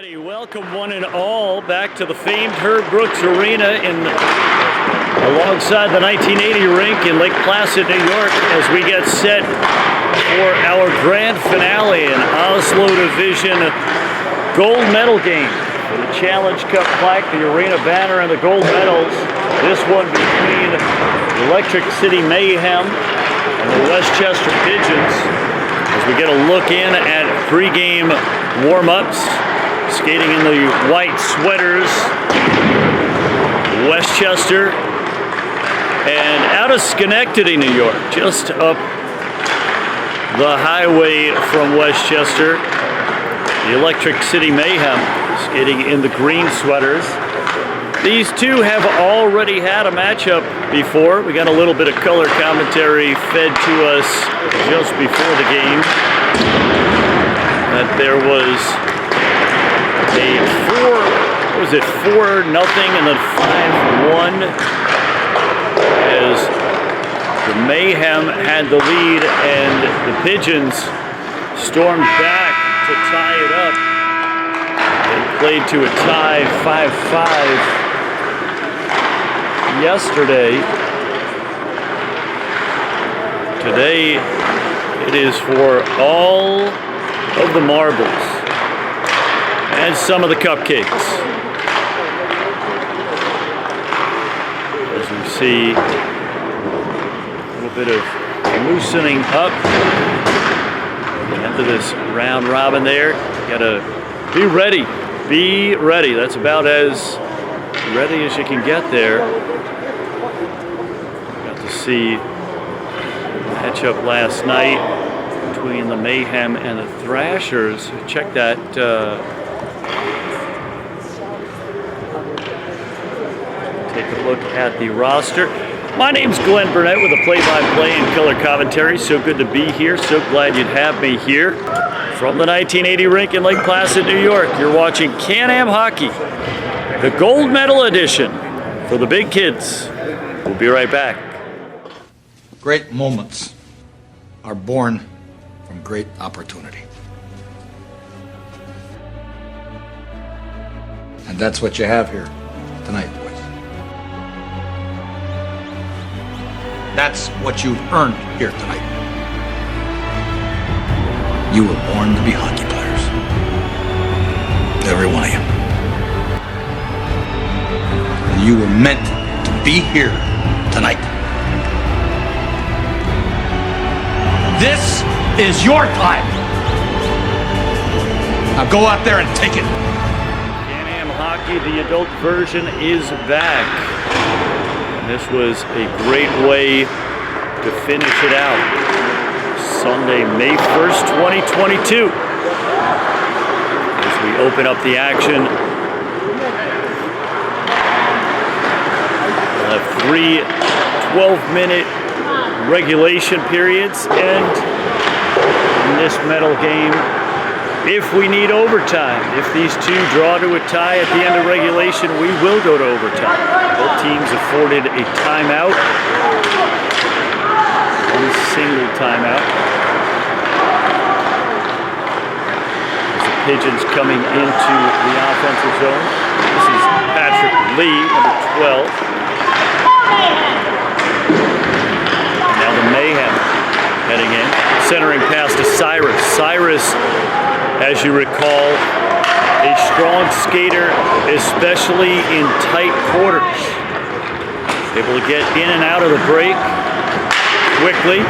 everybody. Welcome one and all back to the famed Herb Brooks Arena alongside the 1980 rink in Lake Placid, New York, as we get set for our grand finale in OSLO Division gold medal game for the Challenge Cup plaque, the arena banner, and the gold medals. This one between the Electric City Mayhem and the Westchester Pigeons, as we get a look in at pre-game warm-ups, skating in the white sweaters, Westchester, and out of Schenectady, New York, just up the highway from Westchester, the Electric City Mayhem, skating in the green sweaters. These two have already had a matchup before. We got a little bit of color commentary fed to us just before the game, that there was a 4-0 and then 5-1 as the Mayhem had the lead and the Pigeons stormed back to tie it up. They played to a tie 5-5 yesterday. Today it is for all of the marbles and some of the cupcakes. As we see a little bit of loosening up into this round robin there. You gotta be ready. Be ready. That's about as ready as you can get there. Got to see the matchup last night between the Mayhem and the Thrashers. Check that. Take a look at the roster. My name's Glenn Burnett with a play-by-play and color commentary. So good to be here. So glad you'd have me here. From the 1980 rink in Lake Placid, New York, you're watching CANAM Hockey, the gold medal edition for the big kids. We'll be right back. Great moments are born from great opportunity. And that's what you have here tonight, boys. That's what you've earned here tonight. You were born to be hockey players. Every one of you. And you were meant to be here tonight. This is your time. Now go out there and take it. CANAM Hockey, the adult version, is back. And this was a great way to finish it out. Sunday, May 1st, 2022. As we open up the action, we'll have 3 12-minute regulation periods, and in this medal game, if we need overtime, if these two draw to a tie at the end of regulation, we will go to overtime. Both teams afforded a timeout, one single timeout. As the Pigeons coming into the offensive zone. This is Patrick Lee, number 12. Now the Mayhem heading in, centering pass to Cyrus. Cyrus, as you recall, a strong skater, especially in tight quarters. Able to get in and out of the break quickly.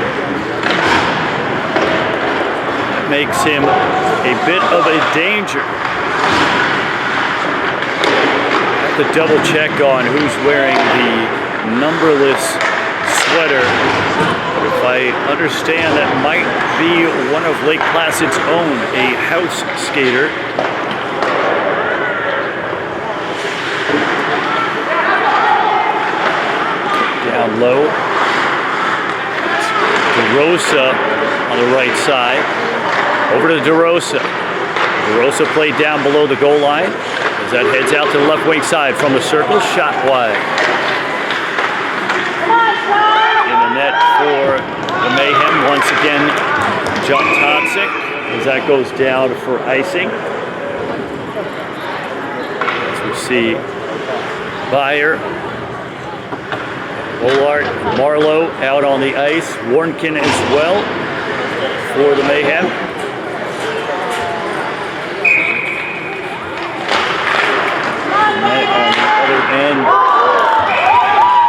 That makes him a bit of a danger. Have to double check on who's wearing the numberless sweater. If I understand, that might be one of Lake Placid's own, a house skater. Down low. DeRosa on the right side. Over to DeRosa. DeRosa played down below the goal line as that heads out to the left wing side from the circle. Shot wide. Net for the Mayhem. Once again, John Totsic, as that goes down for icing. see Byer, Bullard, Marlowe out on the ice. Warnkin as well for the Mayhem. And on the other end,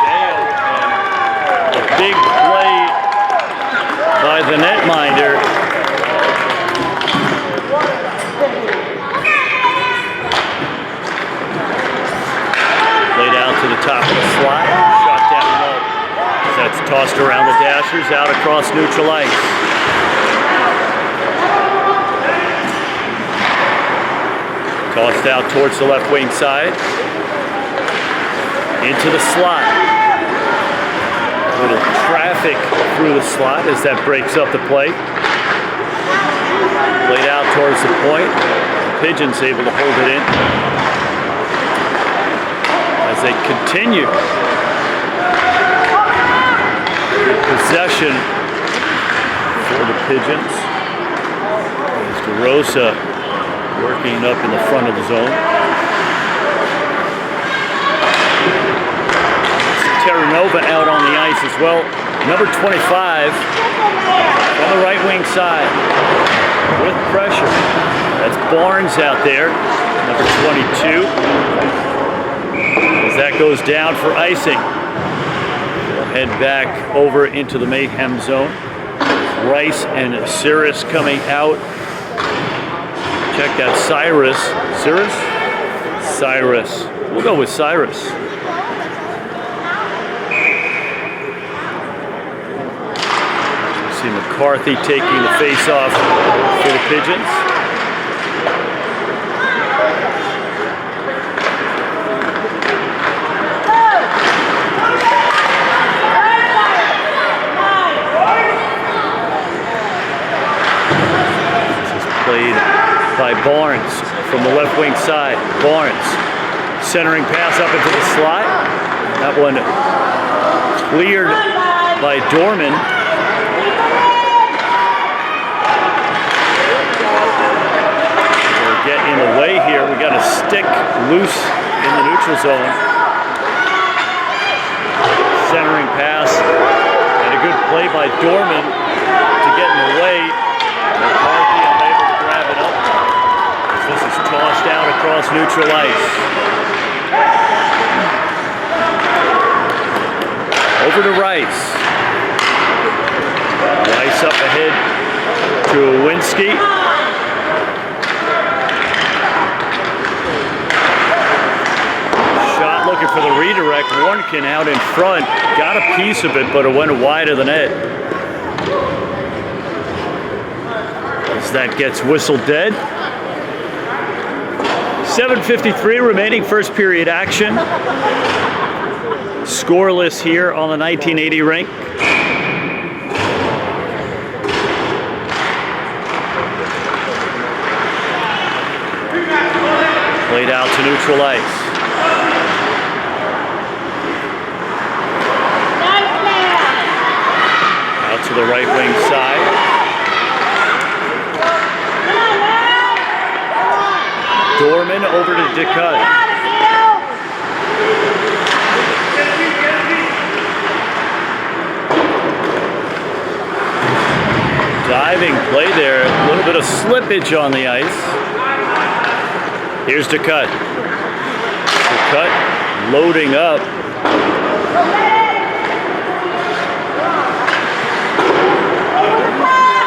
Dale, and a big play by the netminder. Played out to the top of the slot, shot down low. That's tossed around the dashers, out across neutral ice. Tossed out towards the left wing side. Into the slot. A little traffic through the slot as that breaks up the play. Played out towards the point. Pigeons able to hold it in. As they continue possession for the Pigeons. As DeRosa working up in the front of the zone. Terranova out on the ice as well. Number 25 on the right wing side with pressure. That's Barnes out there, number 22. As that goes down for icing. We'll head back over into the Mayhem zone. Rice and Cyrus coming out. Check that, Cyrus. Cyrus? Cyrus. We'll go with Cyrus. See McCarthy taking the face-off for the Pigeons. Played by Barnes from the left wing side. Barnes centering pass up into the slot. That one cleared by Dorman. We're getting in the way here. We got a stick loose in the neutral zone. Centering pass and a good play by Dorman to get in the way. McCarthy unable to grab it up. This is tossed out across neutral ice. Over to Rice. Rice up ahead to Owinski. Shot looking for the redirect. Warnkin out in front. Got a piece of it, but it went wide of the net. As that gets whistled dead. 7:53 remaining first period action. Scoreless here on the 1980 rink. Played out to neutral ice. Out to the right wing side. Dorman over to DeCut. Diving play there, a little bit of slippage on the ice. Here's DeCut. DeCut loading up.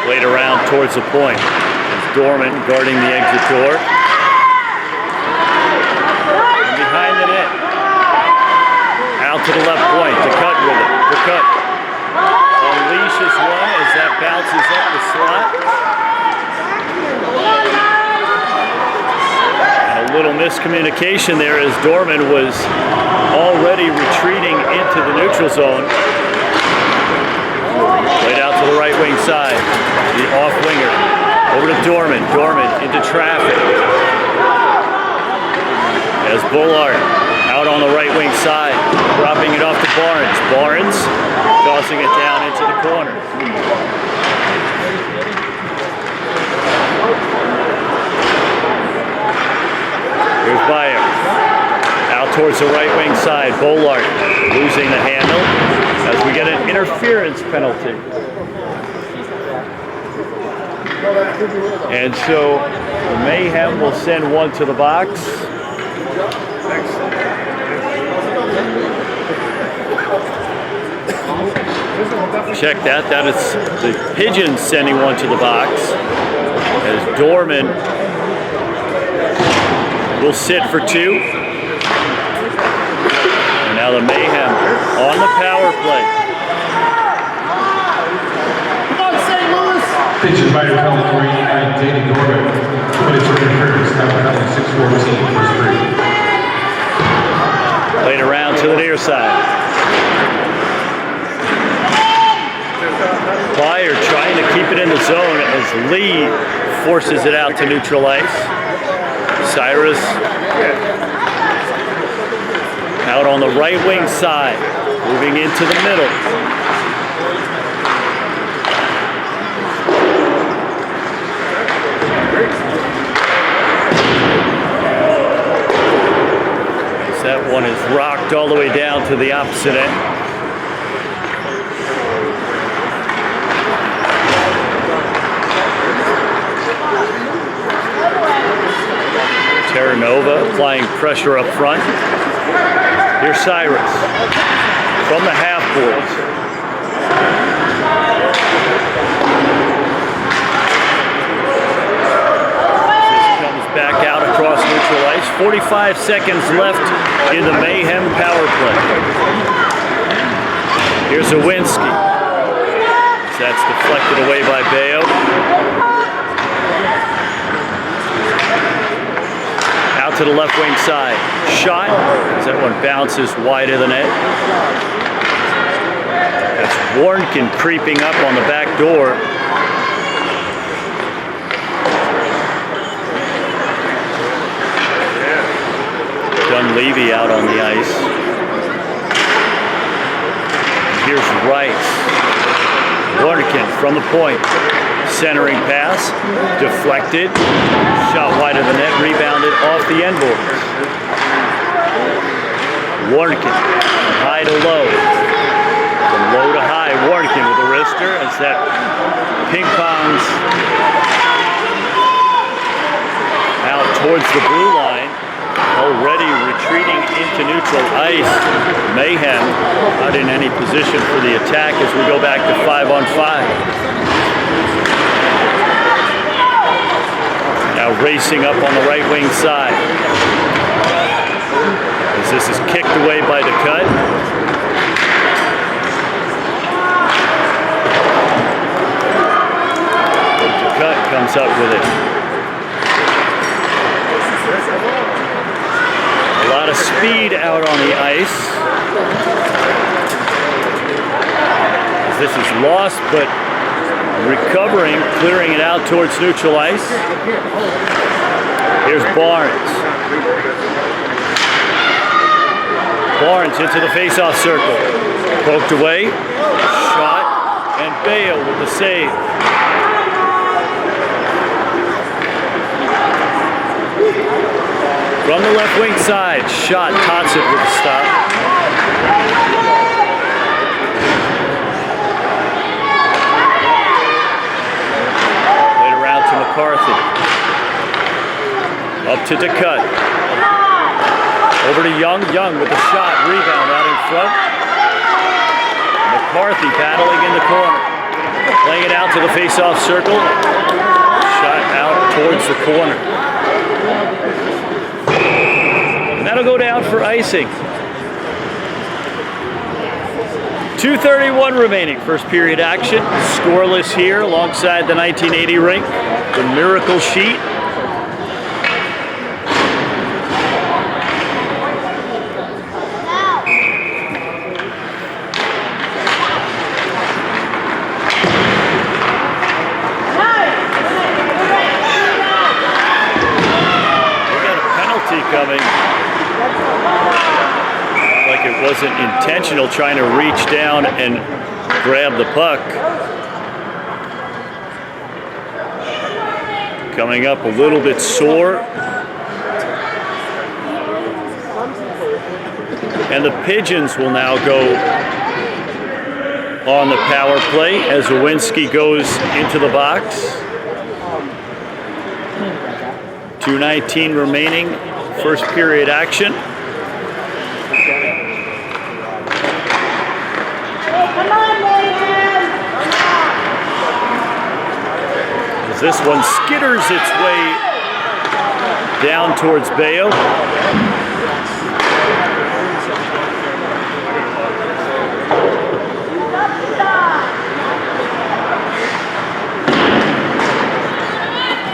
Played around towards the point. It's Dorman guarding the exit door. Behind the net. Out to the left point. DeCut with it. DeCut unleashes one as that bounces up the slot. And a little miscommunication there as Dorman was already retreating into the neutral zone. Played out to the right wing side. The off winger. Over to Dorman. Dorman into traffic. As Bullard out on the right wing side, dropping it off to Barnes. Barnes tossing it down into the corner. Here's Byer. towards the right wing side. Bolart losing the handle as we get an interference penalty. And so the Mayhem will send one to the box. Check that. That is the Pigeons sending one to the box. As Dorman will sit for 2. And now the Mayhem on the power play. Pigeons by penalty 389, Danny Dorman. 2 minutes for interference. Now penalty 6-14, first 3. Played around to the near side. Byer trying to keep it in the zone as Lee forces it out to neutral ice. Cyrus out on the right wing side, moving into the middle. That one is rocked all the way down to the opposite end. Terranova applying pressure up front. Here's Cyrus from the half boards. Back out across neutral ice. 45 seconds left in the Mayhem power play. Here's Zawinski. That's deflected away by Bayo. Out to the left wing side. Shot. As that one bounces wide of the net. That's Warnkin creeping up on the back door. Dunleavy out on the ice. Here's Rice. Warnkin from the point. Centering pass. Deflected. Shot wide of the net. Rebounded off the end boards. Warnkin. High to low. From low to high. Warnkin with a wrister as that ping pongs out towards the blue line. Already retreating into neutral ice. Mayhem not in any position for the attack as we go back to 5-on-5. Now racing up on the right wing side. As this is kicked away by DeCut. DeCut comes up with it. A lot of speed out on the ice. This is lost, but recovering, clearing it out towards neutral ice. Here's Barnes. Barnes into the face-off circle. Poked away, shot, and Bayo with the save. From the left wing side, shot, Tots it with a stop. Played around to McCarthy. Up to DeCut. Over to Young. Young with the shot, rebound out in front. McCarthy battling in the corner. Playing it out to the face-off circle. Shot out towards the corner. That'll go down for icing. 2:31 remaining, first period action. Scoreless here alongside the 1980 rink, the Miracle Sheet. We got a penalty coming. Like it wasn't intentional, trying to reach down and grab the puck. Coming up a little bit sore. And the Pigeons will now go on the power play as Lewinsky goes into the box. 2:19 remaining, first period action. Come on, Mayhem! As this one skitters its way down towards Bayo.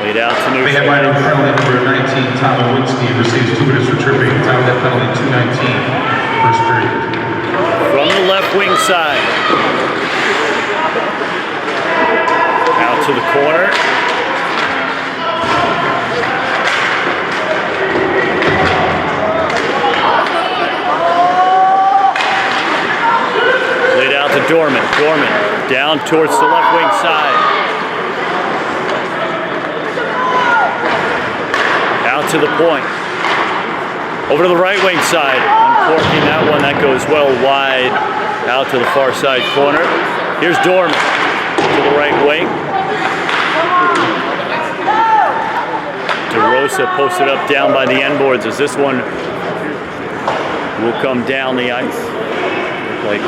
Laid out to neutral. Mayhem minor penalty number 19, Tom Lewinsky receives 2 minutes for tripping. Time of that penalty 2:19, first period. From the left wing side. Out to the corner. Laid out to Dorman. Dorman down towards the left wing side. Out to the point. Over to the right wing side. Uncorking that one. That goes well wide. Out to the far side corner. Here's Dorman to the right wing. DeRosa posted up down by the end boards as this one will come down the ice. Look like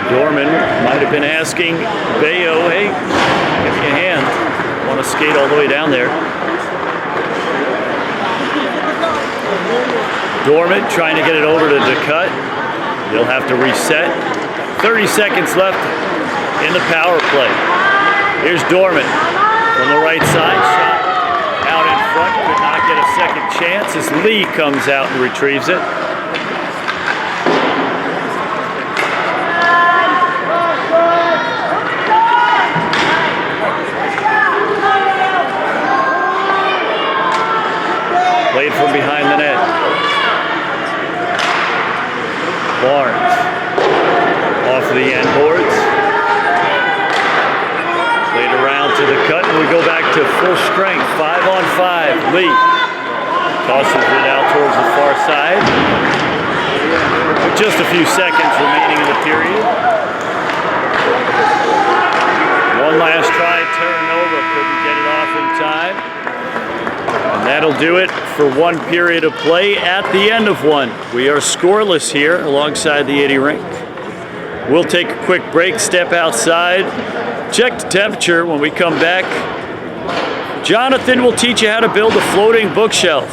Dorman might have been asking Bayo, hey, give me a hand. Want to skate all the way down there. Dorman trying to get it over to DeCut. He'll have to reset. 30 seconds left in the power play. Here's Dorman from the right side. Shot out in front. Could not get a second chance as Lee comes out and retrieves it. Played from behind the net. Barnes off the end boards. Played around to the cut, and we go back to full strength. 5-on-5. Lee tosses it out towards the far side. With just a few seconds remaining in the period. One last try, Terranova couldn't get it off in time. And that'll do it for one period of play at the end of one. We are scoreless here alongside the 80 rink. We'll take a quick break, step outside, check the temperature. When we come back, Jonathan will teach you how to build a floating bookshelf.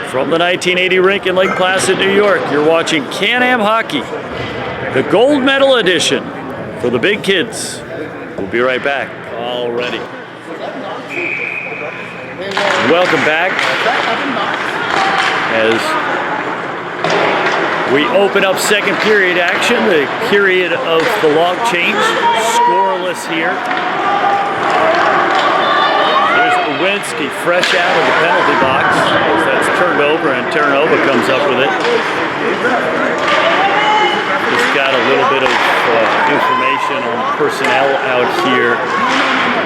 From the 1980 rink in Lake Placid, New York, you're watching CANAM Hockey, the gold medal edition for the big kids. We'll be right back. Already. Welcome back as we open up second period action, the period of the log change, scoreless here. There's Lewinsky fresh out of the penalty box as that's turned over and Terranova comes up with it. Just got a little bit of information on personnel out here.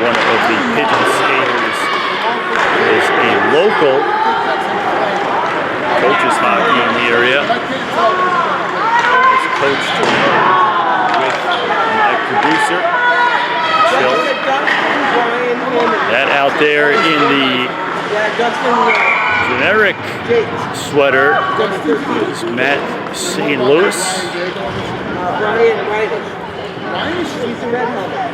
One of the Pigeon skaters is a local, coaches hockey in the area. Has coached with my producer, Chill. That out there in the generic sweater is Matt St. Louis. Brian, he's the red helmet.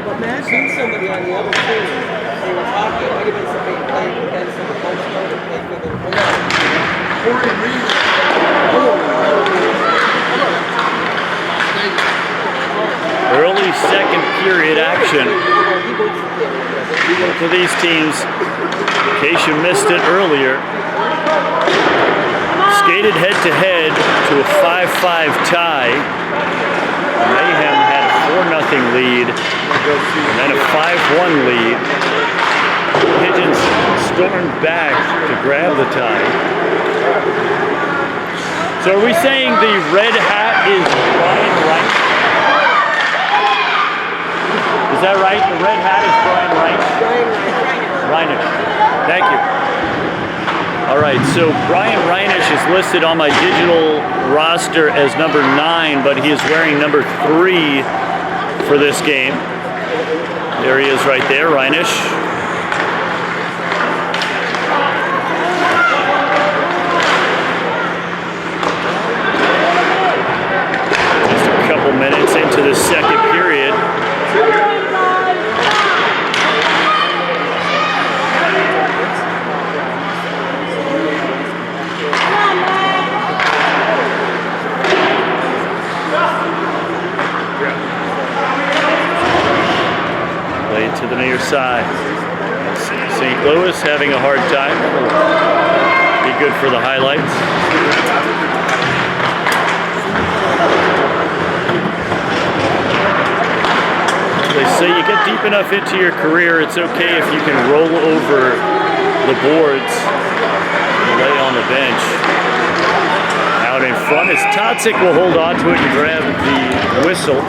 But man, I've seen somebody on the other team. They were talking. It might have been somebody playing against some coach that played with them. Early second period action. Both of these teams, in case you missed it earlier, skated head-to-head to a 5-5 tie. Mayhem had a 4-0 lead, and then a 5-1 lead. Pigeons stormed back to grab the tie. So are we saying the red hat is Brian Wright? Is that right? The red hat is Brian Wright? Brian Wright. Reinish. Thank you. All right, so Brian Reinish is listed on my digital roster as number 9, but he is wearing number 3 for this game. There he is right there, Reinish. Just a couple minutes into the second period. To the near side. St. Louis having a hard time. Be good for the highlights. They say you get deep enough into your career, it's okay if you can roll over the boards and lay on the bench. Out in front is Totsic will hold on to it and grab the whistle.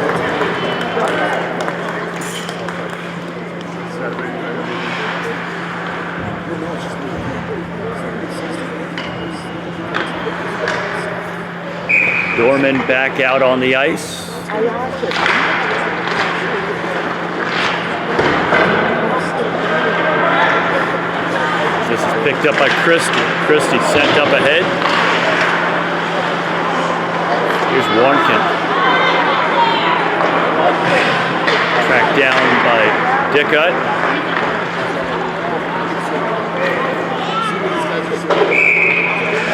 Dorman back out on the ice. This is picked up by Christie. Christie sent up ahead. Here's Warnkin. Tracked down by Dickut.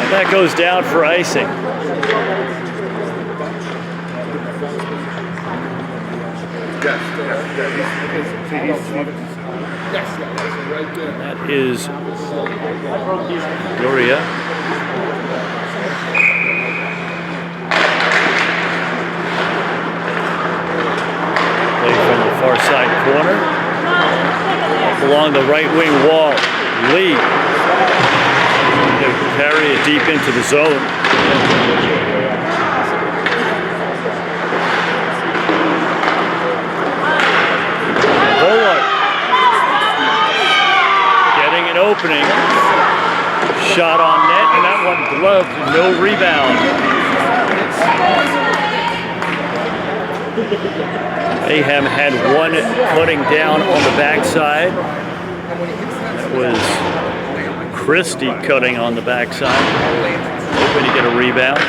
And that goes down for icing. That is Doria. Play from the far side corner. Up along the right wing wall. Lee. They carry it deep into the zone. Opening shot on net, and that one gloved, no rebound. Mayhem had one cutting down on the backside. That was Christie cutting on the backside, hoping to get a rebound.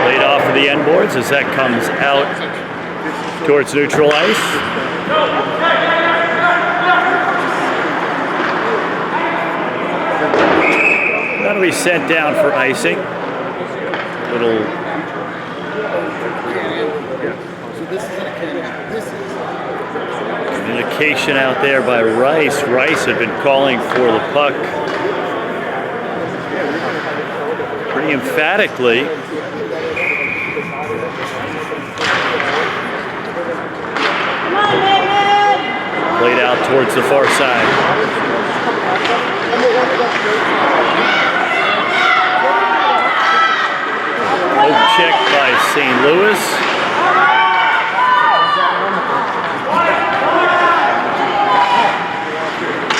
Laid off of the end boards as that comes out towards neutral ice. That'll be sent down for icing. Little communication out there by Rice. Rice had been calling for the puck pretty emphatically. Played out towards the far side. Hope check by St. Louis.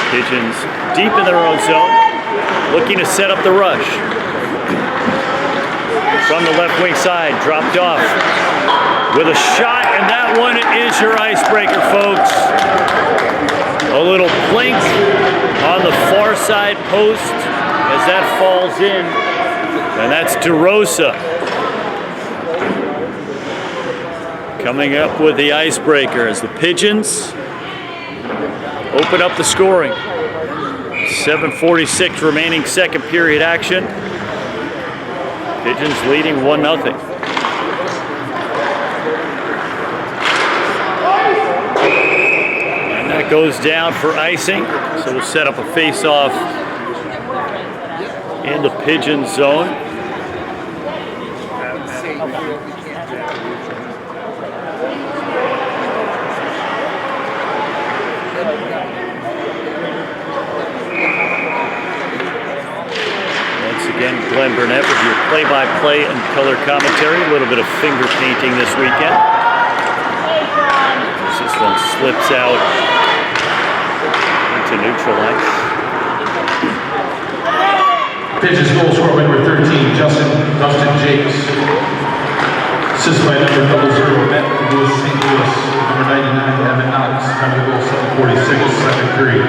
Pigeons deep in their own zone, looking to set up the rush. From the left wing side, dropped off with a shot, and that one is your icebreaker, folks. A little blink on the far side post as that falls in, and that's DeRosa coming up with the icebreaker as the Pigeons open up the scoring. 7:46 remaining second period action. Pigeons leading 1-0. And that goes down for icing. So we'll set up a face-off in the Pigeon zone. Once again, Glenn Burnett with your play-by-play and color commentary. A little bit of finger painting this weekend. As this one slips out into neutral ice. Pigeons goal scorer number 13, Dustin Jakes. Assist by number 00, Matt Lewis St. Louis. Number 99, Evan Knox. Time to goal 7:46, second period.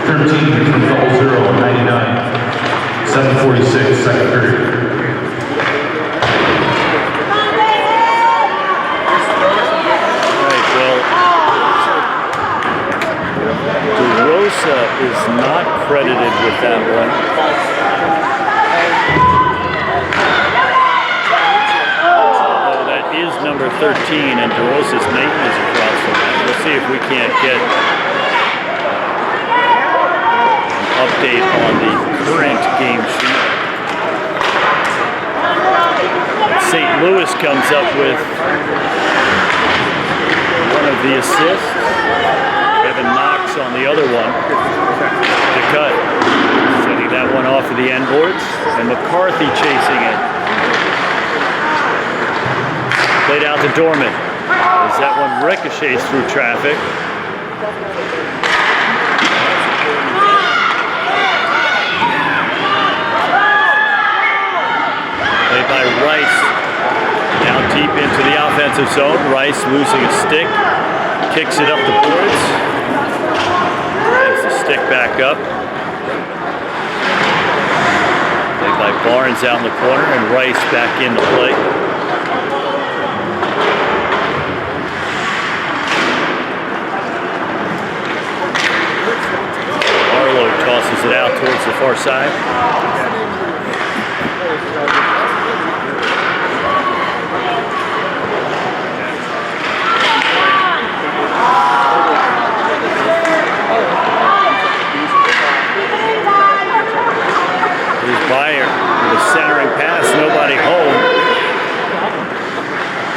13 from 00, 99. 7:46, second period. Right, well, DeRosa is not credited with that one. Although that is number 13, and DeRosa's name is across from it. We'll see if we can't get update on the current game sheet. St. Louis comes up with one of the assists. Evan Knox on the other one. The cut. Setting that one off of the end boards. And McCarthy chasing it. Played out to Dorman. As that one ricochets through traffic. By Rice, now deep into the offensive zone. Rice losing a stick, kicks it up the boards, brings the stick back up. Played by Barnes out in the corner, and Rice back into play. Arlo tosses it out towards the far side. Byer with a centering pass, nobody home.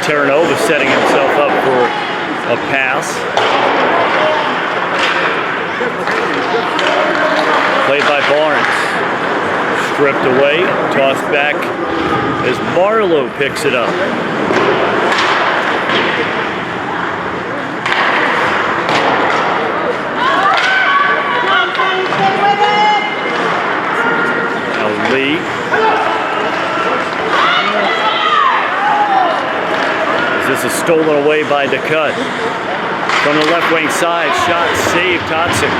Terranova setting himself up for a pass. Played by Barnes. Stripped away, tossed back as Marlowe picks it up. Lee. This is stolen away by DeCut. From the left wing side, shot saved Totsic.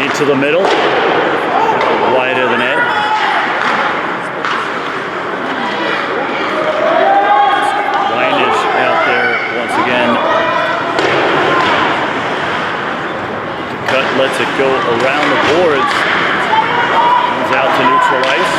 Into the middle, wide of the net. Weinish out there once again. Lets it go around the boards. Comes out to neutral ice.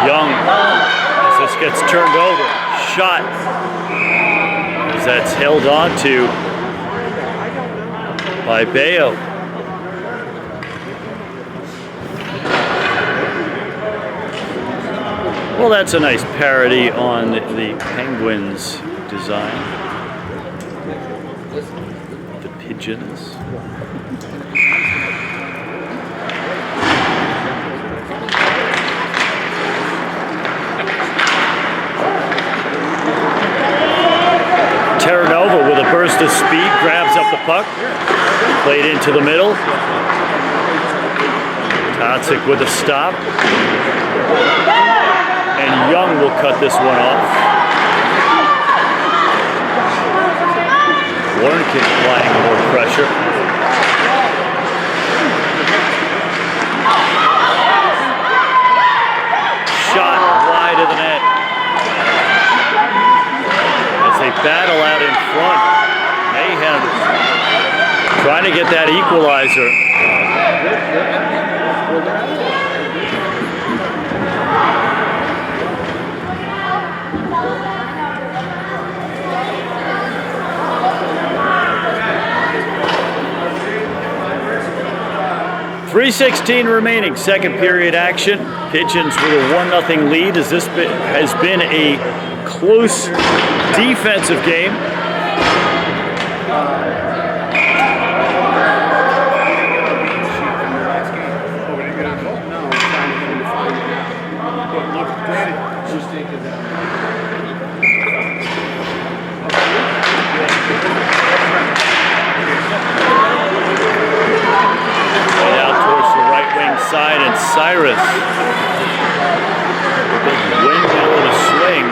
Young, as this gets turned over, shot. That's held on to by Bayo. Well, that's a nice parody on the Penguins design. The Pigeons. Terranova with a burst of speed, grabs up the puck, played into the middle. Totsic with a stop. And Young will cut this one off. Warnkin applying more pressure. Shot wide of the net. They battle out in front. Mayhem trying to get that equalizer. 3:16 remaining, second period action. Pigeons with a 1-0 lead as this has been a close defensive game. Side and Cyrus, big windmill of a swing.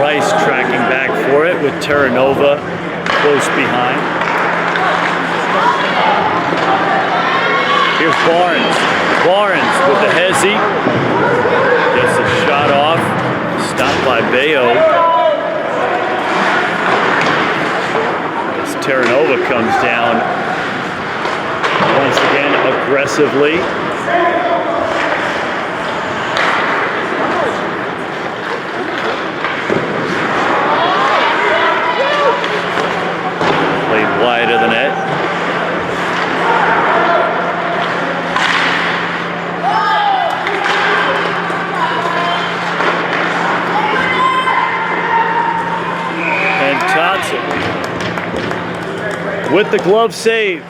Rice tracking back for it with Terranova close behind. Here's Barnes. Barnes with the hezzy. Gets the shot off. Stopped by Bayo. Terranova comes down once again aggressively. Played wide of the net. And Totson with the glove save.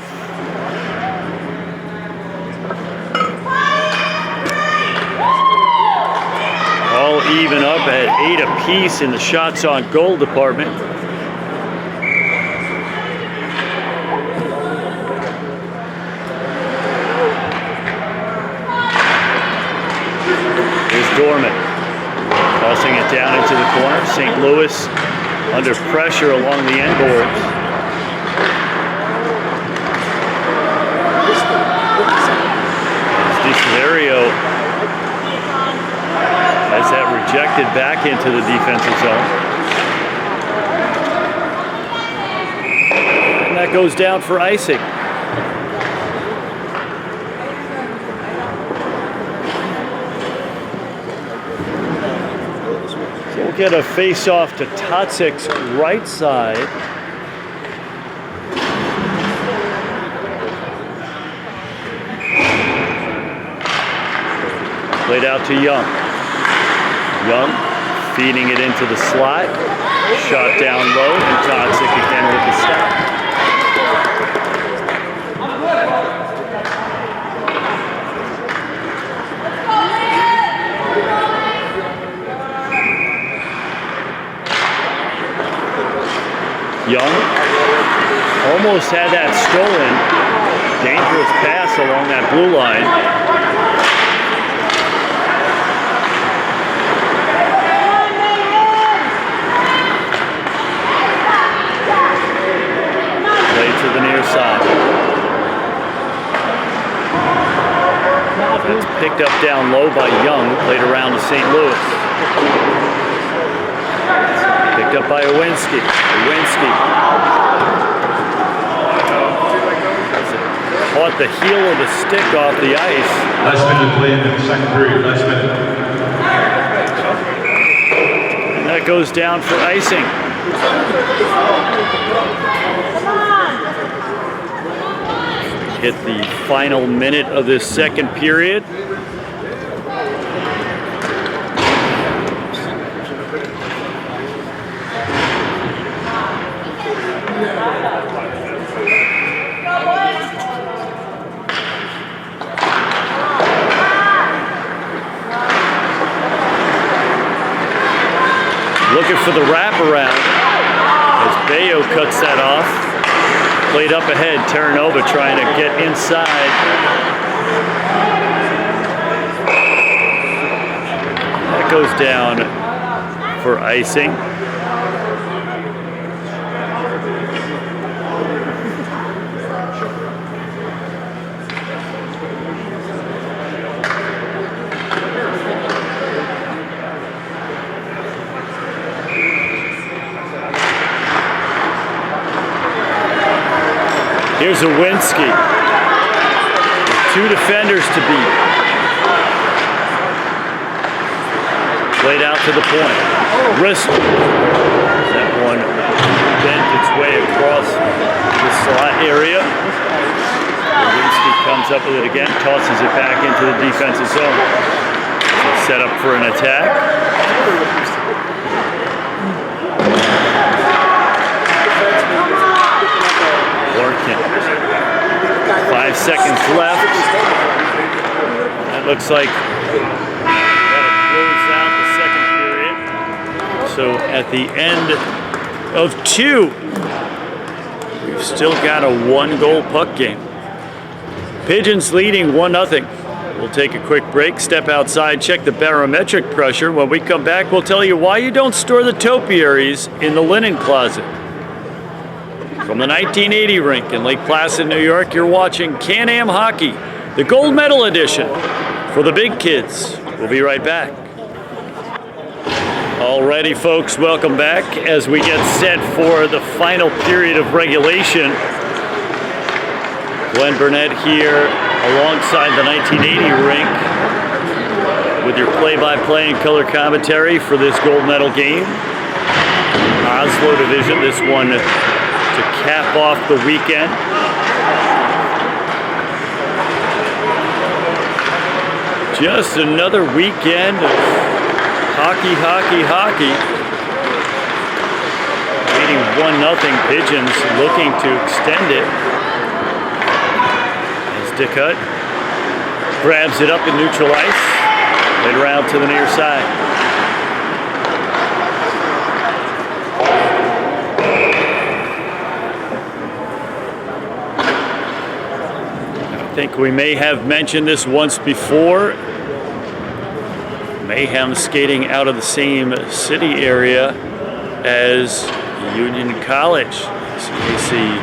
All even up at 8 apiece in the shots on goal department. Here's Dorman tossing it down into the corner. St. Louis under pressure along the end boards. Scenario has that rejected back into the defensive zone. And that goes down for icing. So we'll get a face-off to Totsik's right side. Played out to Young. Young feeding it into the slot. Shot down low, and Totsik again with the stop. Young almost had that stolen. Dangerous pass along that blue line. To the near side. It's picked up down low by Young, played around to St. Louis. Picked up by Owinski. Caught the heel of the stick off the ice. Last minute play in the second period. Last minute. And that goes down for icing. Hit the final minute of this second period. Looking for the wraparound as Bayo cuts that off. Played up ahead, Terranova trying to get inside. That goes down for icing. Here's Owinski with 2 defenders to beat. Played out to the point. Wrist. That one way across the slot area. Lewinsky comes up with it again, tosses it back into the defensive zone. So set up for an attack. Larkin. 5 seconds left. That looks like that'll close out the second period. So at the end of 2, we've still got a 1-goal puck game. Pigeons leading 1-0. We'll take a quick break, step outside, check the barometric pressure. When we come back, we'll tell you why you don't store the topiaries in the linen closet. From the 1980 rink in Lake Placid, New York, you're watching CANAM Hockey, the gold medal edition for the big kids. We'll be right back. Alrighty, folks, welcome back as we get set for the final period of regulation. Glenn Burnett here alongside the 1980 rink with your play-by-play and color commentary for this gold medal game. OSLO division, this one to cap off the weekend. Just another weekend of hockey, hockey, hockey. Leading 1-0, Pigeons looking to extend it. Dickut grabs it up in neutral ice, played around to the near side. I think we may have mentioned this once before. Mayhem skating out of the same city area as Union College. So you see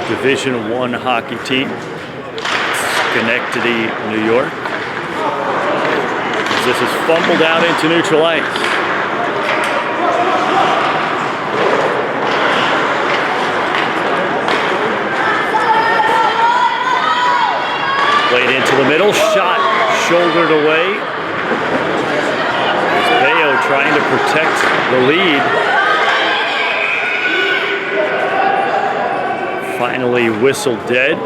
Division I hockey team, Schenectady, New York. This is fumbled out into neutral ice. Played into the middle, shot shouldered away. There's Bayo trying to protect the lead. Finally whistled dead.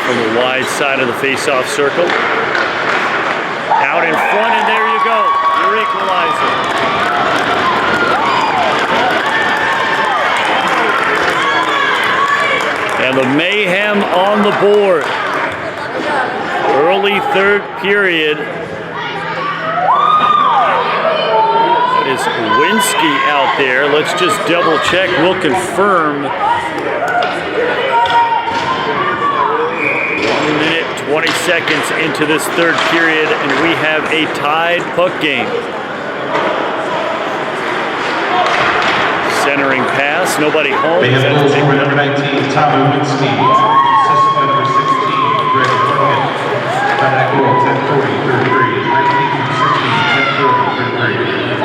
From the wide side of the face-off circle. Out in front, and there you go. Your equalizer. And the Mayhem on the board. Early third period. That is Lewinsky out there. Let's just double check. We'll confirm. 20 seconds into this third period, and we have a tied puck game. Centering pass, nobody home. They have goals for number 19, Tom Lewinsky. Assisted by number 16, Greg Morgan. By that goal, 10:40, third period. 19-16, 10:40, third period.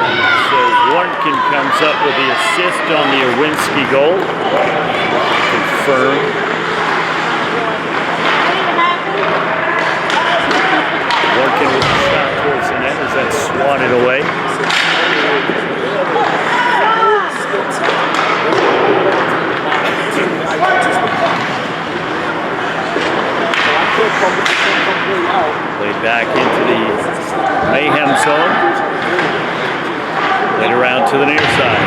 So Warnkin comes up with the assist on the Lewinsky goal. Confirmed. Working with the shot towards the net as that's swatted away. Played back into the Mayhem zone. Played around to the near side.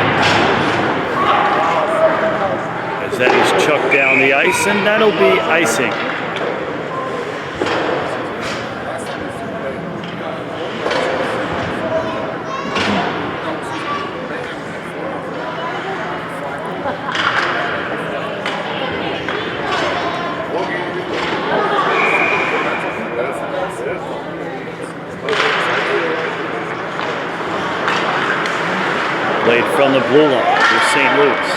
As that is chucked down the ice, and that'll be icing. from the blue line with St. Louis.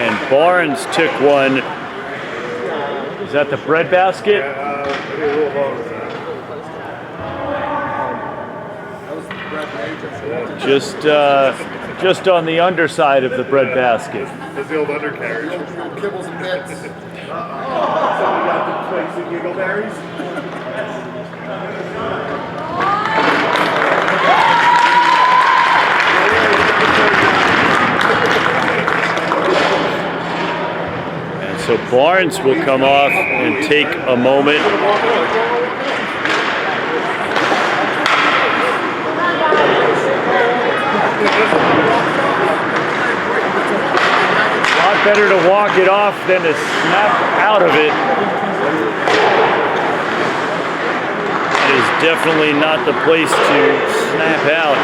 And Barnes took one. Is that the bread basket? Just on the underside of the bread basket. That's the old undercarriage. Kibbles and bits. Somebody got the Twix and Giggleberries. And so Barnes will come off and take a moment. Better to walk it off than to snap out of it. It is definitely not the place to snap out.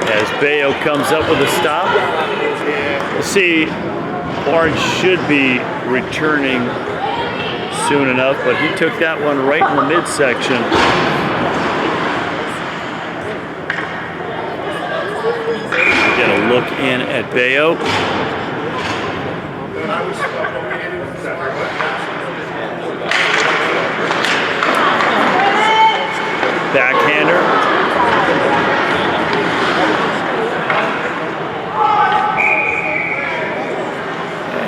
As Bayo comes up with a stop. Let's see, Barnes should be returning soon enough, but he took that one right in the midsection. Get a look in at Bayo. Backhander.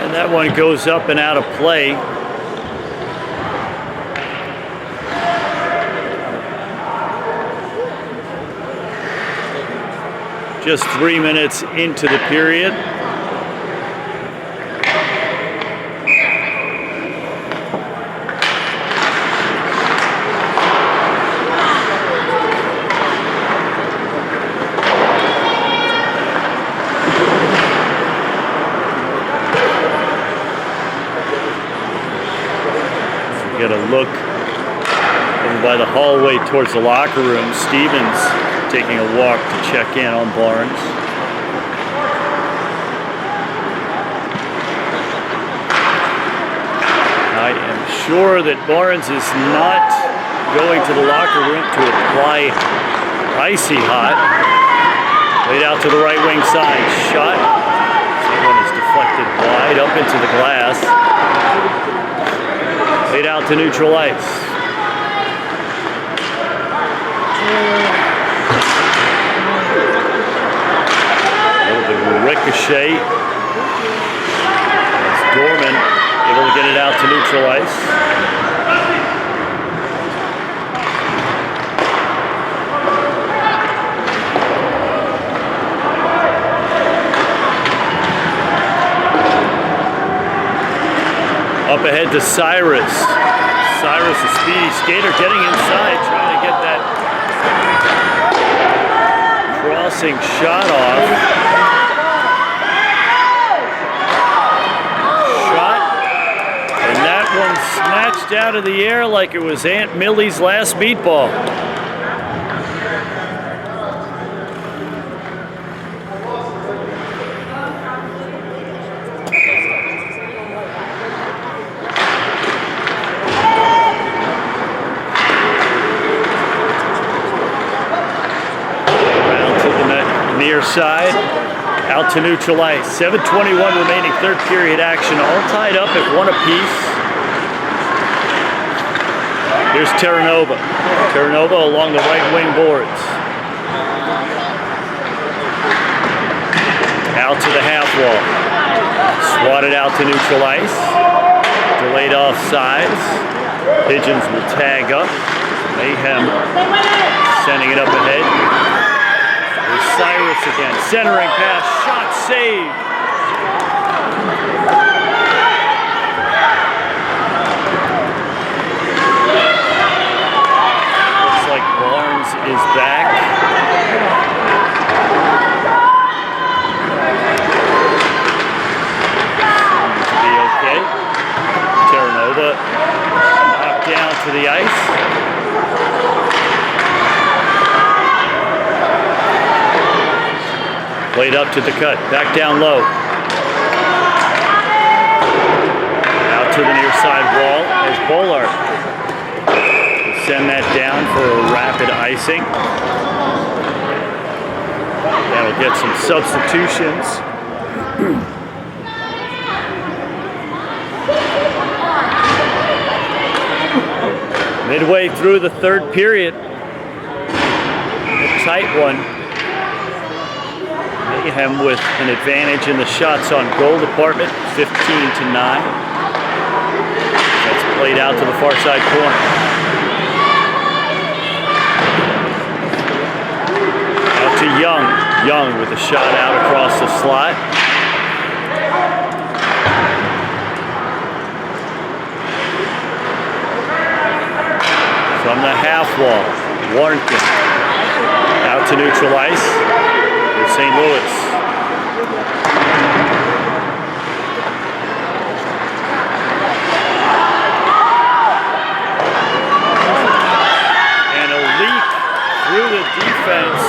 And that one goes up and out of play. Just 3 minutes into the period. Get a look over by the hallway towards the locker room. Stevens taking a walk to check in on Barnes. I am sure that Barnes is not going to the locker room to apply icy hot. Laid out to the right wing side. Shot. That one is deflected wide up into the glass. Laid out to neutral ice. Ricochet. That's Dorman able to get it out to neutral ice. Up ahead to Cyrus. Cyrus, a speedy skater, getting inside, trying to get that crossing shot off. Snatched out of the air like it was Aunt Millie's last meatball. Around to the near side, out to neutral ice. 7:21 remaining third period action, all tied up at 1 apiece. Here's Terranova. Terranova along the right wing boards. Out to the half wall. Swatted out to neutral ice. Delayed offsides. Pigeons will tag up. Mayhem sending it up ahead. There's Cyrus again. Centering pass. Shot saved. Barnes is back. Seems to be okay. Terranova knocked down to the ice. Played up to the cut. Back down low. icing. That'll get some substitutions. Midway through the third period, a tight one. Mayhem with an advantage in the shots on goal department, 15-9. That's played out to the far side corner. Out to Young. Young with a shot out across the slot. From the half wall, Warrington out to neutral ice for St. Louis. And a leak through the defense.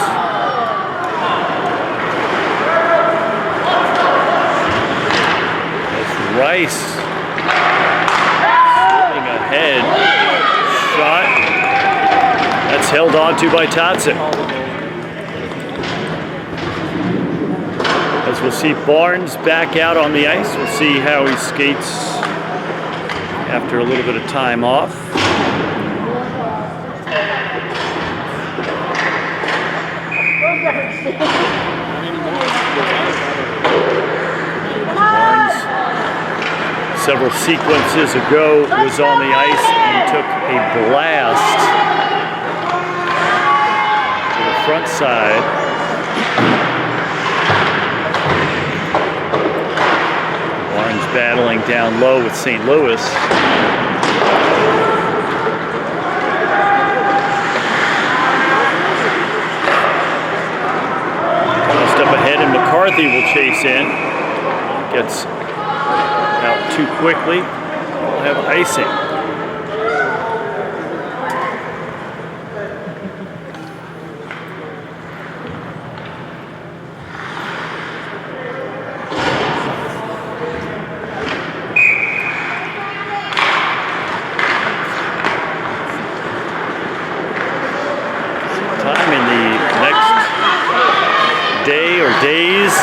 That's Rice slipping ahead. Shot. That's held on to by Totzik. As we'll see Barnes back out on the ice. We'll see how he skates after a little bit of time off. Barnes, several sequences ago, was on the ice and took a blast to the front side. Barnes battling down low with St. Louis. Just up ahead, and McCarthy will chase in. Gets out too quickly. We'll have icing. Sometime in the next day or days,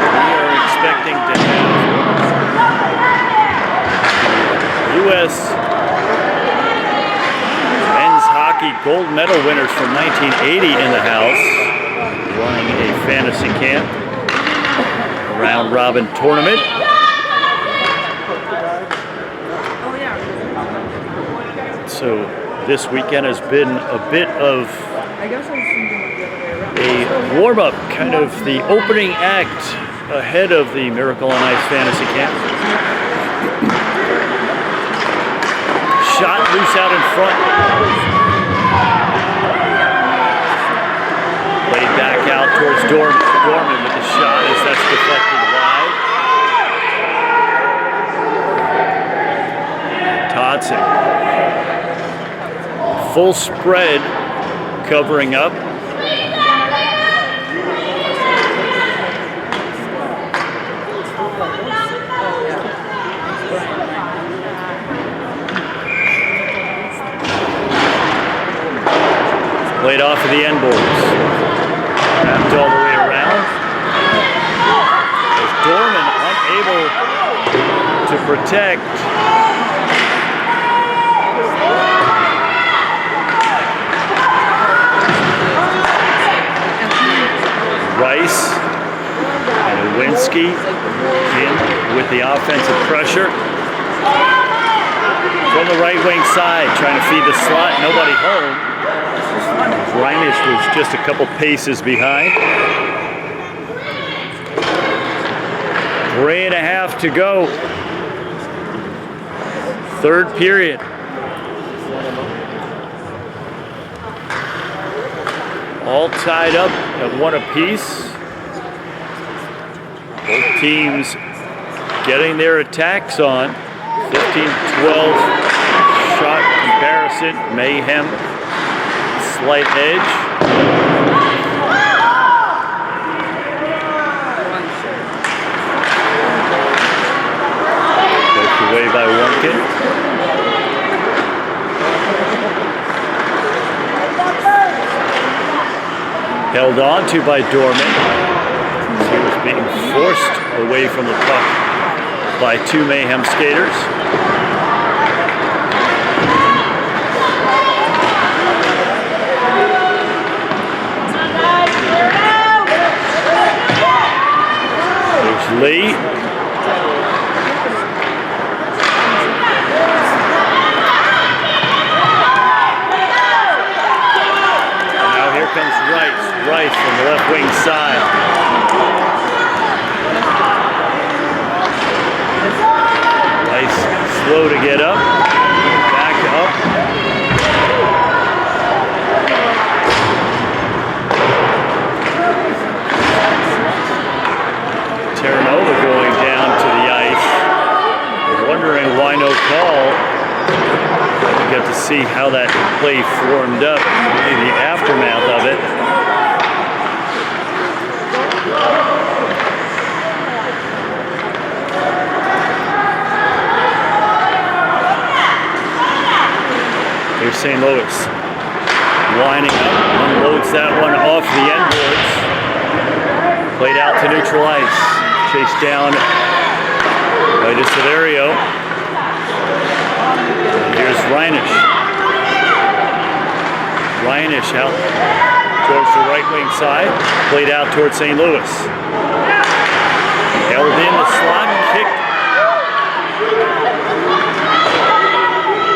we are expecting to have U.S. men's hockey gold medal winners from 1980 in the house, running a fantasy camp, a round robin tournament. So this weekend has been a bit of a warm-up, kind of the opening act ahead of the Miracle on Ice fantasy camp. Shot loose out in front. Laid back out towards Dorman with the shot as that's deflected wide. Totzik. Full spread covering up. Played off of the end boards. Wrapped all the way around. As Dorman unable to protect. Rice and Lewinsky in with the offensive pressure. From the right wing side, trying to feed the slot, nobody home. Reinish was just a couple paces behind. 3.5 to go. Third period. All tied up at 1 apiece. Both teams getting their attacks on. 15-12 shot comparison. Mayhem slight edge. Poked away by Warrington. Held on to by Dorman. He was being forced away from the puck by two Mayhem skaters. There's Lee. Now here comes Rice from the left wing side. Rice slow to get up. Back up. Terranova going down to the ice. Wondering why no call. We get to see how that play formed up, maybe the aftermath of it. Here's St. Louis lining up, unloads that one off the end boards. Played out to neutral ice. Chased down by Desiderio. Here's Reinisch. Reinisch out towards the right wing side. Played out towards St. Louis. Held in the slot, kicked.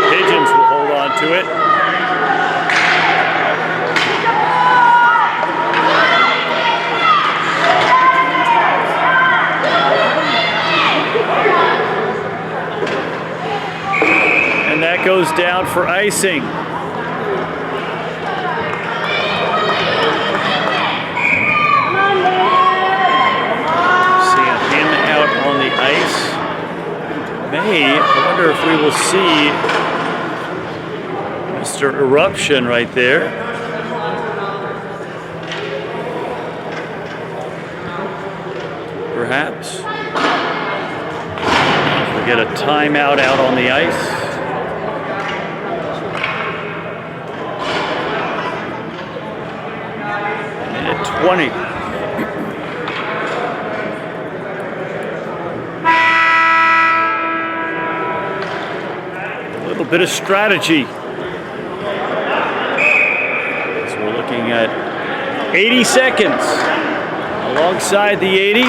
Pigeons will hold on to it. And that goes down for icing. Seeing him out on the ice. I wonder if we will see Mr. Eruption right there. Perhaps. We get a timeout out on the ice. Minute 20. A little bit of strategy. So we're looking at 80 seconds alongside the 80.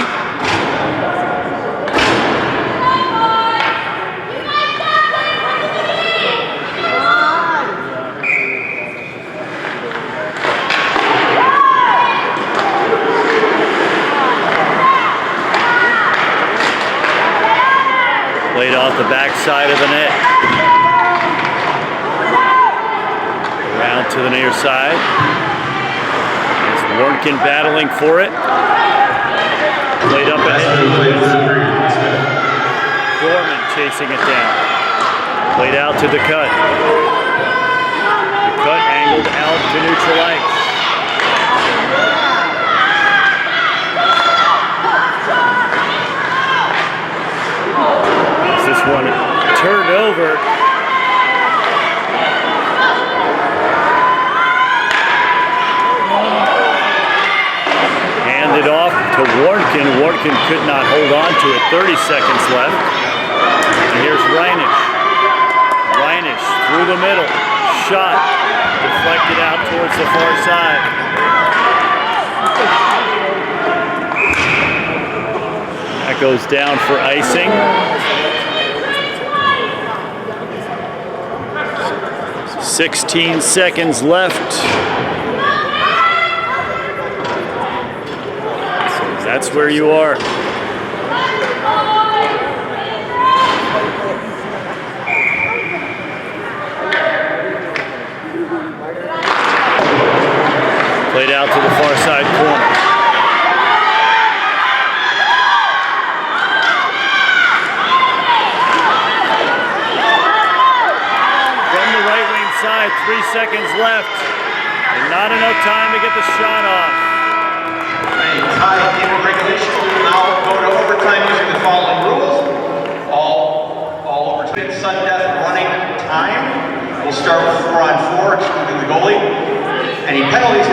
Played off the backside of the net. Around to the near side. It's Warnkin battling for it. Played up ahead. Gorman chasing it down. Played out to DeCut. DeCut angled out to neutral ice. This one turned over. Handed off to Warnkin. Warnkin could not hold on to it. 30 seconds left. And here's Reinisch. Reinisch through the middle. Shot. Deflected out towards the far side. That goes down for icing. 16 seconds left. So that's where you are. Played out to the far side corner. From the right wing side, 3 seconds left. And not enough time to get the shot off. Tie game of regulation. Now go to overtime using the following rules. All overtime sudden death running time. We'll start with 4-on-4, excluding the goalie. Any penalties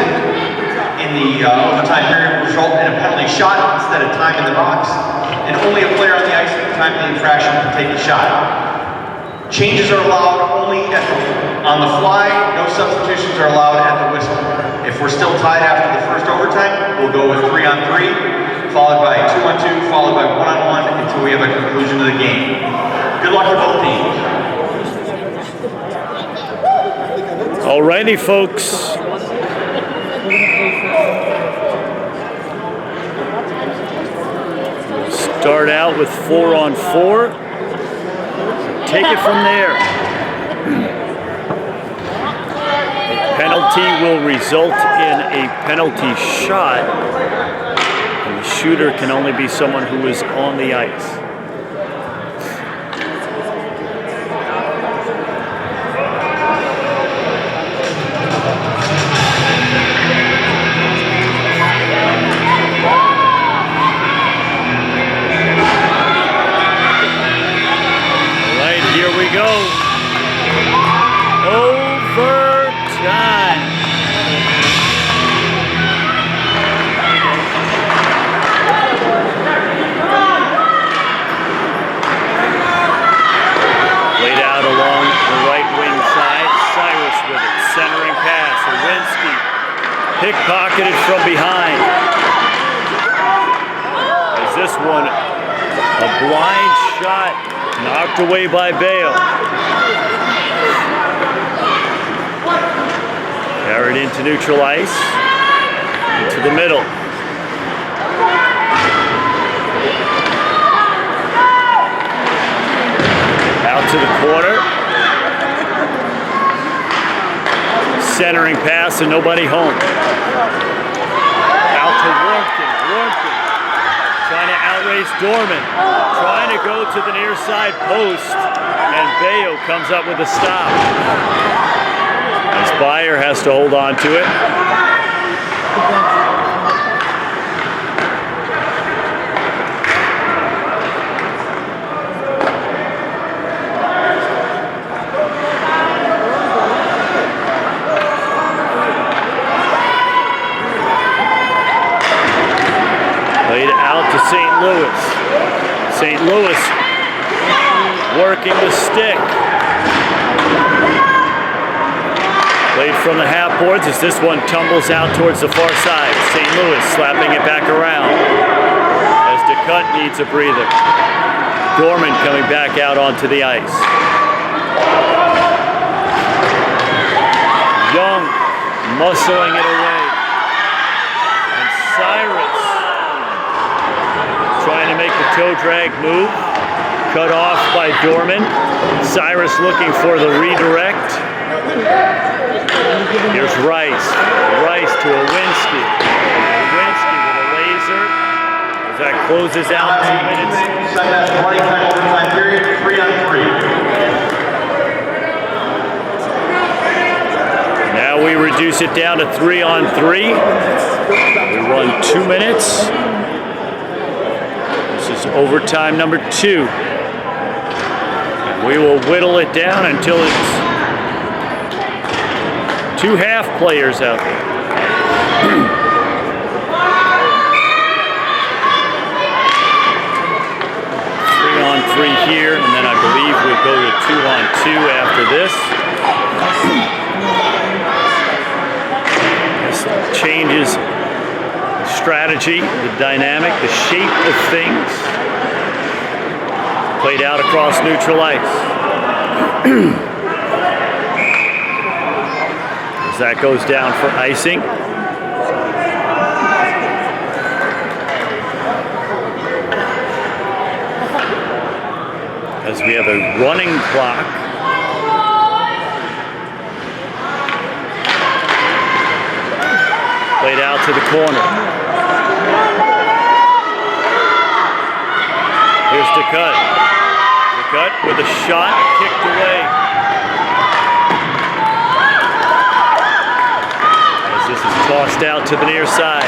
in the overtime period will result in a penalty shot instead of time in the box, and only a player on the ice at the time of the infraction can take the shot. Changes are allowed only on the fly. No substitutions are allowed at the whistle. If we're still tied after the first overtime, we'll go with 3-on-3, followed by 2-on-2, followed by 1-on-1 until we have a conclusion of the game. Good luck to both teams. Alrighty, folks. Start out with 4-on-4. Take it from there. A penalty will result in a penalty shot, and the shooter can only be someone who is on the ice. Go. Overtime. Laid out along the right wing side. Cyrus with it. Centering pass. Lewinsky pickpocketed from behind. Is this one a blind shot? Knocked away by Bale. Carried into neutral ice. Into the middle. Out to the corner. Centering pass and nobody home. Out to Warmkin. Warmkin trying to outrace Dorman. Trying to go to the near side post, and Bayo comes up with a stop. As Beyer has to hold on to it. Played out to St. Louis. St. Louis working the stick. Played from the half boards as this one tumbles out towards the far side. St. Louis slapping it back around as DeCutt needs a breather. Dorman coming back out onto the ice. Young muscling it away. And Cyrus trying to make the toe drag move. Cut off by Dorman. Cyrus looking for the redirect. Here's Rice. Rice to Lewinsky. Lewinsky with a laser. As that closes out 2 minutes. Running time overtime period, 3-on-3. Now we reduce it down to 3-on-3. We run 2 minutes. This is overtime number 2. We will whittle it down until it's 2 half players out there. 3-on-3 here, and then I believe we go to 2-on-2 after this. This changes the strategy, the dynamic, the shape of things. Played out across neutral ice. As that goes down for icing. As we have a running clock. Played out to the corner. Here's DeCutt. DeCutt with a shot kicked away. As this is tossed out to the near side.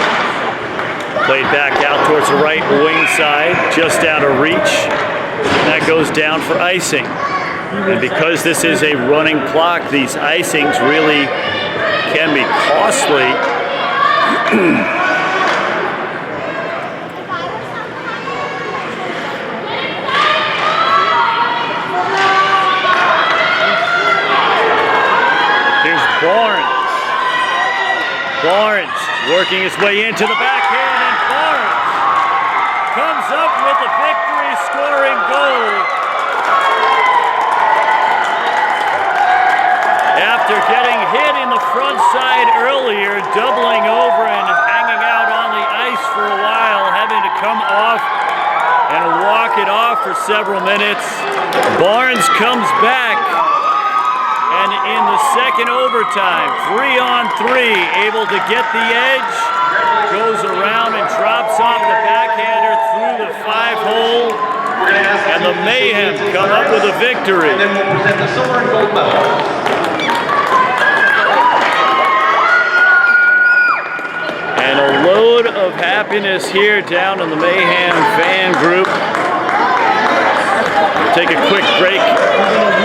Played back out towards the right wing side, just out of reach. That goes down for icing. And because this is a running clock, these icings really can be costly. Here's Barnes. Barnes working his way into the backhand, and Barnes comes up with a victory scoring goal. After getting hit in the front side earlier, doubling over and hanging out on the ice for a while, having to come off and walk it off for several minutes, Barnes comes back. And in the second overtime, 3-on-3, able to get the edge, goes around and drops off the backhander through the 5-hole, and the Mayhem come up with a victory. And then we'll present the silver and gold medals. And a load of happiness here down in the Mayhem fan group. We'll take a quick break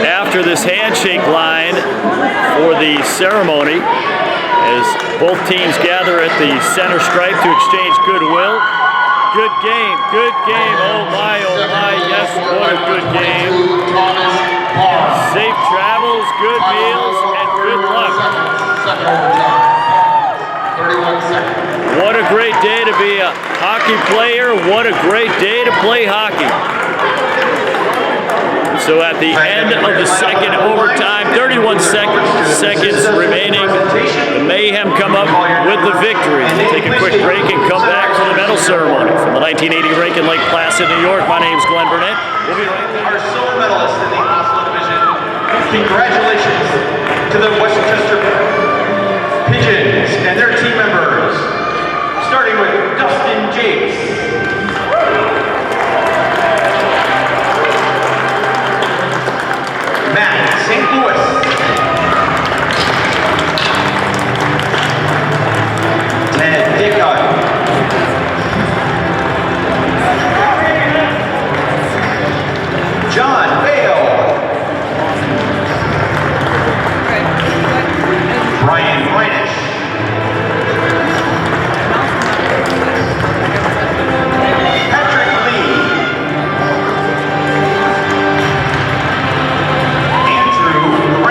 after this handshake line for the ceremony as both teams gather at the center stripe to exchange goodwill. Good game, oh my, yes, what a good game. Safe travels, good meals, and good luck. What a great day to be a hockey player, what a great day to play hockey. So at the end of the second overtime, 31 seconds remaining, the Mayhem come up with the victory. We'll take a quick break and come back for the medal ceremony. From the 1980 rink in Lake Placid, New York, my name is Glenn Burnett. We'll be right back. Our silver medalists in the OSLO division, congratulations to the Westchester Pigeons and their team members, starting with Dustin Jakes. Matt, St. Louis. Ted Dickon. John Bale. Brian Reinish. Patrick Lee. Andrew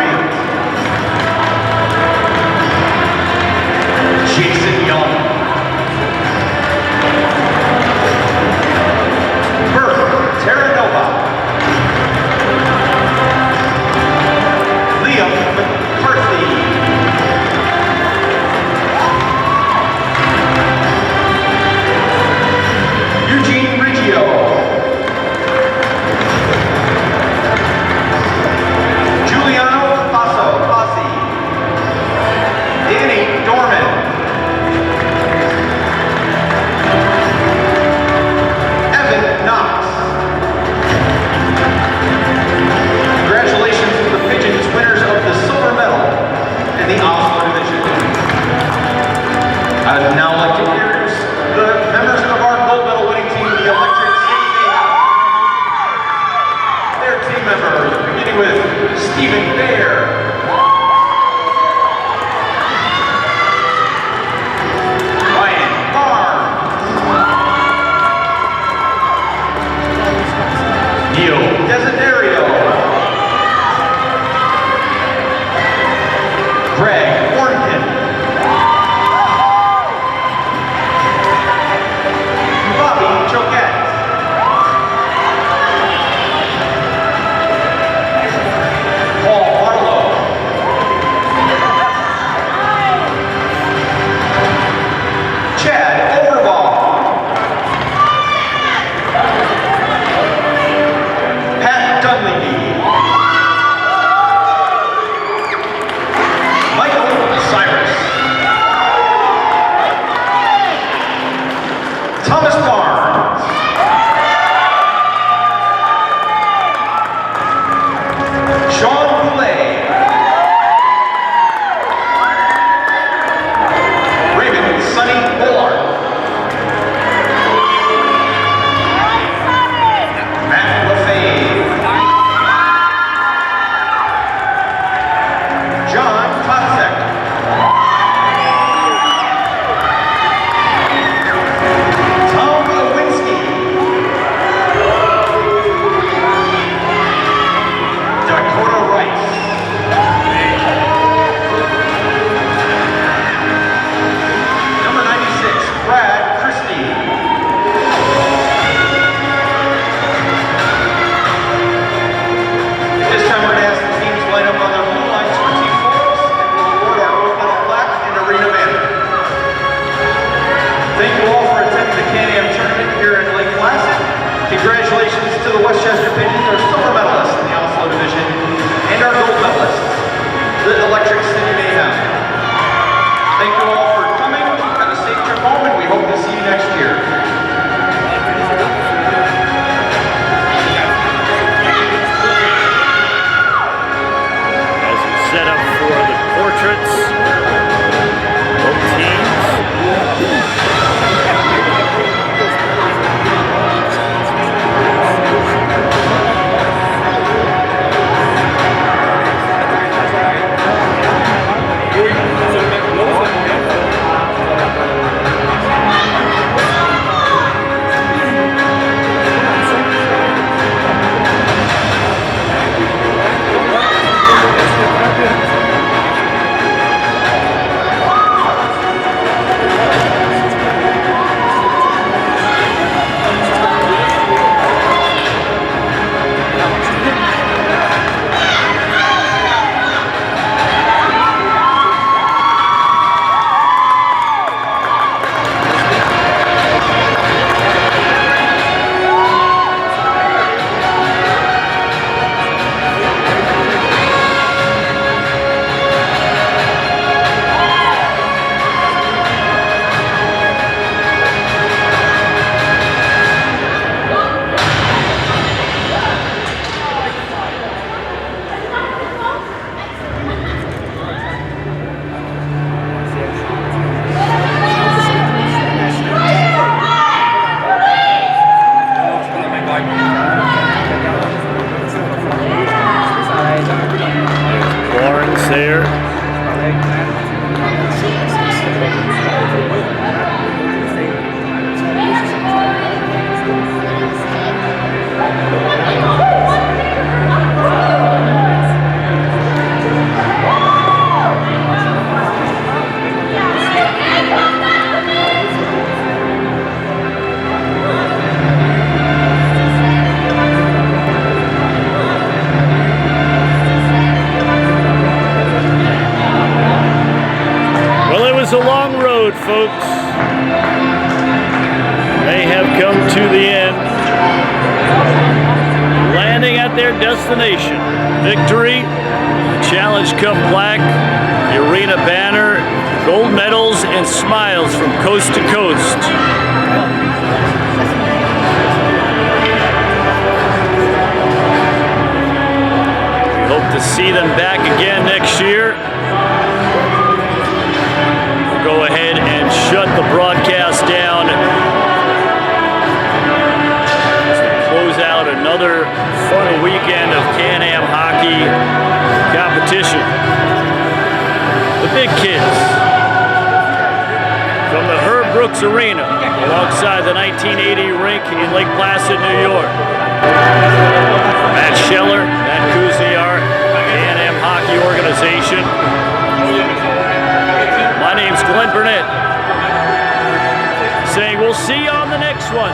Electric City Mayhem. Thank you all for coming. Have a safe trip home, and we hope to see you next year. As we set up for the portraits, both teams. Lawrence there. Well, it was a long road, folks. They have come to the end, landing at their destination. Victory, the Challenge Cup plaque, the arena banner, gold medals, and smiles from coast to coast. We hope to see them back again next year. Go ahead and shut the broadcast down as we close out another fun weekend of CANAM hockey competition. The big kids from the Herb Brooks Arena alongside the 1980 rink in Lake Placid, New York. Matt Scheller, Matt Kuzniar, CANAM Hockey Organization. My name's Glenn Burnett, saying we'll see you on the next one.